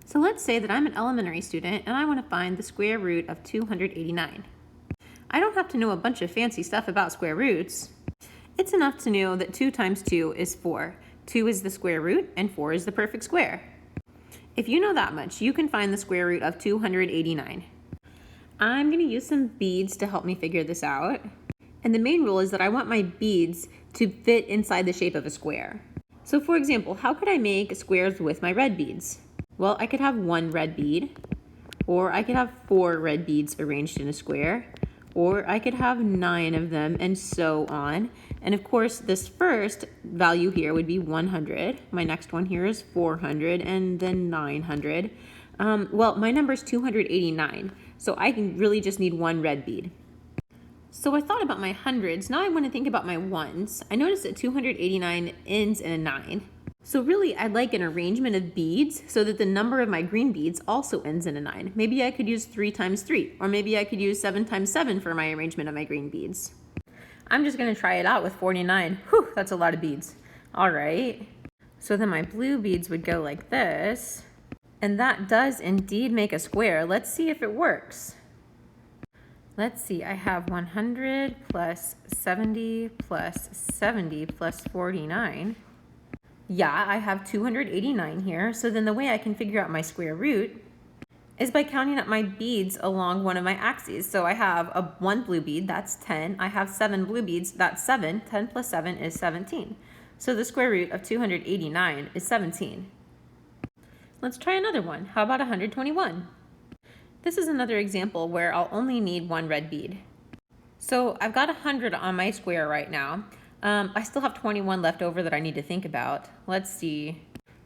So let's say that I'm an elementary student and I want to find the square root of 289. I don't have to know a bunch of fancy stuff about square roots. It's enough to know that 2 times 2 is 4. 2 is the square root and 4 is the perfect square. If you know that much, you can find the square root of 289. I'm going to use some beads to help me figure this out. And the main rule is that I want my beads to fit inside the shape of a square. So for example, how could I make squares with my red beads? Well, I could have 1 red bead, or I could have 4 red beads arranged in a square, or I could have 9 of them, and so on. And of course, this first value here would be 100. My next one here is 400, and then 900. Well, my number is 289, so I can really just need 1 red bead. So I thought about my hundreds. Now I want to think about my ones. I noticed that 289 ends in a 9. So really, I'd like an arrangement of beads so that the number of my green beads also ends in a 9. Maybe I could use 3 times 3, or maybe I could use 7 times 7 for my arrangement of my green beads. I'm just going to try it out with 49. Whew, that's a lot of beads. All right. So then my blue beads would go like this. And that does indeed make a square. Let's see if it works. Let's see, I have 100 plus 70 plus 70 plus 49. Yeah, I have 289 here. So then the way I can figure out my square root is by counting up my beads along one of my axes. So I have 1 blue bead, that's 10. I have 7 blue beads, that's 7. 10 plus 7 is 17. So the square root of 289 is 17. Let's try another one. How about 121? This is another example where I'll only need 1 red bead. So I've got 100 on my square right now. I still have 21 left over that I need to think about. Let's see.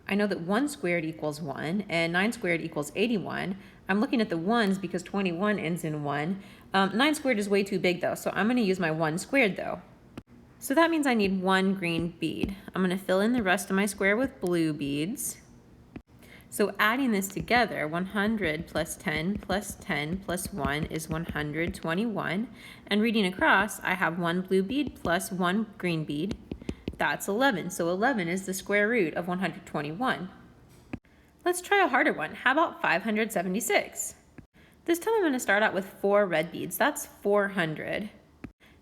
I know that 1 squared equals 1 and 9 squared equals 81. I'm looking at the 1's because 21 ends in 1. 9 squared is way too big though, so I'm going to use my 1 squared though. So that means I need 1 green bead. I'm going to fill in the rest of my square with blue beads. So adding this together, 100 plus 10 plus 10 plus 1 is 121. And reading across, I have 1 blue bead plus 1 green bead. That's 11. So 11 is the square root of 121. Let's try a harder one. How about 576? This time I'm going to start out with 4 red beads. That's 400.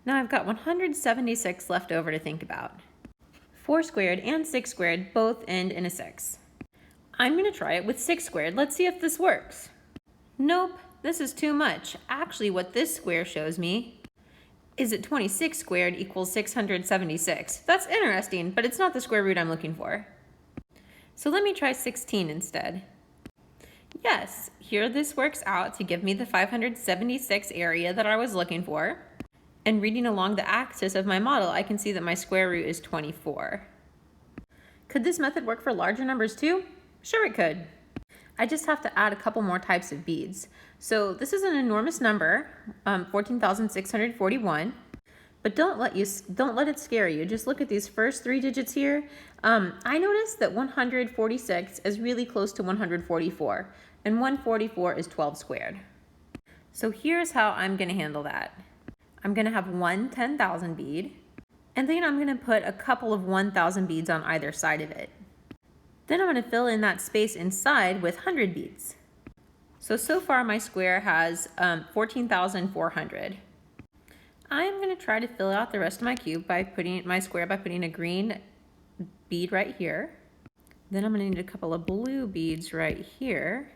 Now I've got 176 left over to think about. 4 squared and 6 squared both end in a 6. I'm going to try it with 6 squared. Let's see if this works. Nope, this is too much. Actually, what this square shows me is that 26 squared equals 676. That's interesting, but it's not the square root I'm looking for. So let me try 16 instead. Yes, here this works out to give me the 576 area that I was looking for. And reading along the axis of my model, I can see that my square root is 24. Could this method work for larger numbers too? Sure it could. I just have to add a couple more types of beads. So this is an enormous number, 14,641, but don't let it scare you. Just look at these first 3 digits here. I noticed that 146 is really close to 144, and 144 is 12 squared. So here's how I'm going to handle that. I'm going to have 1 10,000 bead, and then I'm going to put a couple of 1,000 beads on either side of it. Then I'm going to fill in that space inside with 100 beads. So far my square has 14,400. I'm going to try to fill out the rest of my cube by putting a green bead right here. Then I'm going to need a couple of blue beads right here.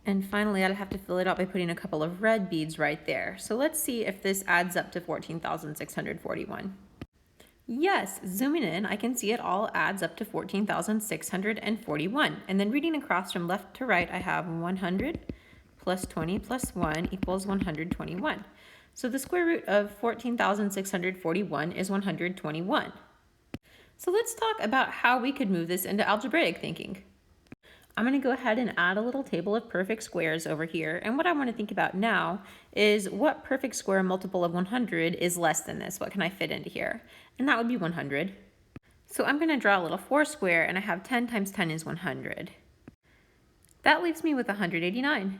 And finally, I'll have to fill it out by putting a couple of red beads right there. So let's see if this adds up to 14,641. Yes, zooming in, I can see it all adds up to 14,641. And then reading across from left to right, I have 100 plus 20 plus 1 equals 121. So the square root of 14,641 is 121. So let's talk about how we could move this into algebraic thinking. I'm going to go ahead and add a little table of perfect squares over here. And what I want to think about now is what perfect square multiple of 100 is less than this? What can I fit into here? And that would be 100. So I'm going to draw a little 4 square, and I have 10 times 10 is 100. That leaves me with 189.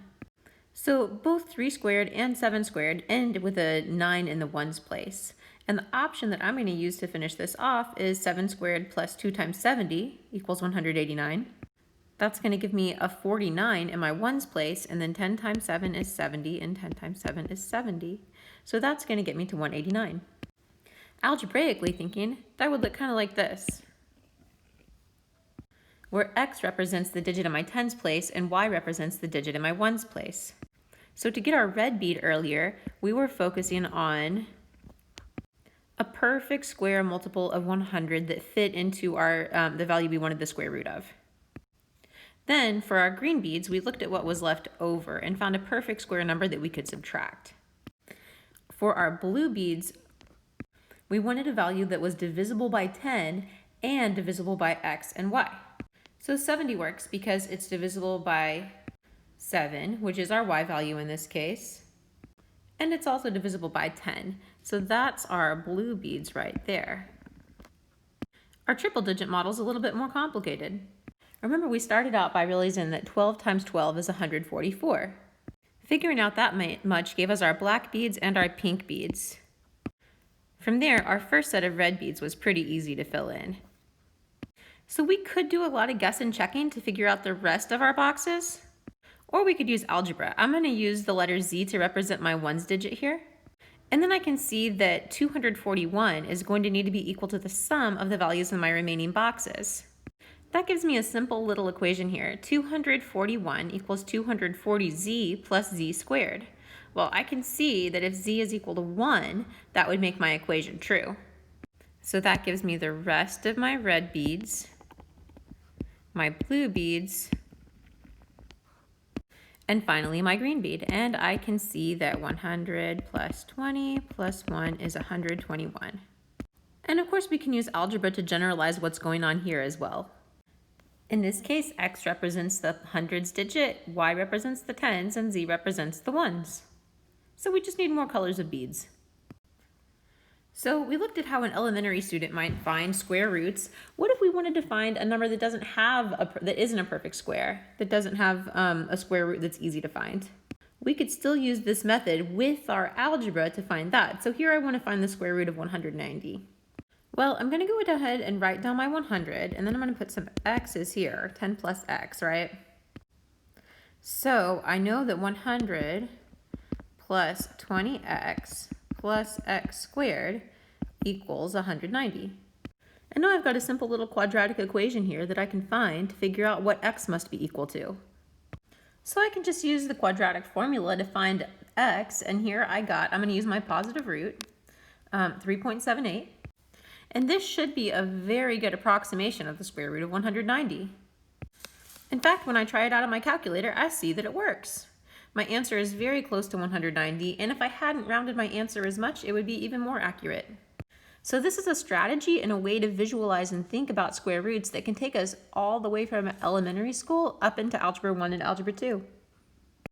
So both 3 squared and 7 squared end with a 9 in the ones place. And the option that I'm going to use to finish this off is 7 squared plus 2 times 70 equals 189. That's going to give me a 49 in my ones place, and then 10 times 7 is 70, and 10 times 7 is 70. So that's going to get me to 189. Algebraically thinking, that would look kind of like this, where x represents the digit in my tens place and y represents the digit in my ones place. So to get our red bead earlier, we were focusing on a perfect square multiple of 100 that fit into our the value we wanted the square root of. Then for our green beads, we looked at what was left over and found a perfect square number that we could subtract. For our blue beads, we wanted a value that was divisible by 10 and divisible by x and y. So 70 works because it's divisible by 7, which is our y value in this case, and it's also divisible by 10. So that's our blue beads right there. Our triple digit model is a little bit more complicated. Remember, we started out by realizing that 12 times 12 is 144. Figuring out that much gave us our black beads and our pink beads. From there, our first set of red beads was pretty easy to fill in. So we could do a lot of guess and checking to figure out the rest of our boxes, or we could use algebra. I'm going to use the letter Z to represent my ones digit here. And then I can see that 241 is going to need to be equal to the sum of the values in my remaining boxes. That gives me a simple little equation here. 241 equals 240z plus z squared. Well, I can see that if z is equal to 1, that would make my equation true. So that gives me the rest of my red beads, my blue beads, and finally my green bead. And I can see that 100 plus 20 plus 1 is 121. And of course we can use algebra to generalize what's going on here as well. In this case, x represents the hundreds digit, y represents the tens, and z represents the ones. So we just need more colors of beads. So we looked at how an elementary student might find square roots. What if we wanted to find a number that that isn't a perfect square, that doesn't have a square root that's easy to find? We could still use this method with our algebra to find that. So here I want to find the square root of 190. Well, I'm going to go ahead and write down my 100, and then I'm going to put some x's here, 10 plus x, right? So I know that 100 plus 20x plus x squared equals 190. And now I've got a simple little quadratic equation here that I can find to figure out what x must be equal to. So I can just use the quadratic formula to find x, and here I'm going to use my positive root, 3.78. And this should be a very good approximation of the square root of 190. In fact, when I try it out on my calculator, I see that it works. My answer is very close to 190, and if I hadn't rounded my answer as much, it would be even more accurate. So this is a strategy and a way to visualize and think about square roots that can take us all the way from elementary school up into Algebra 1 and Algebra 2.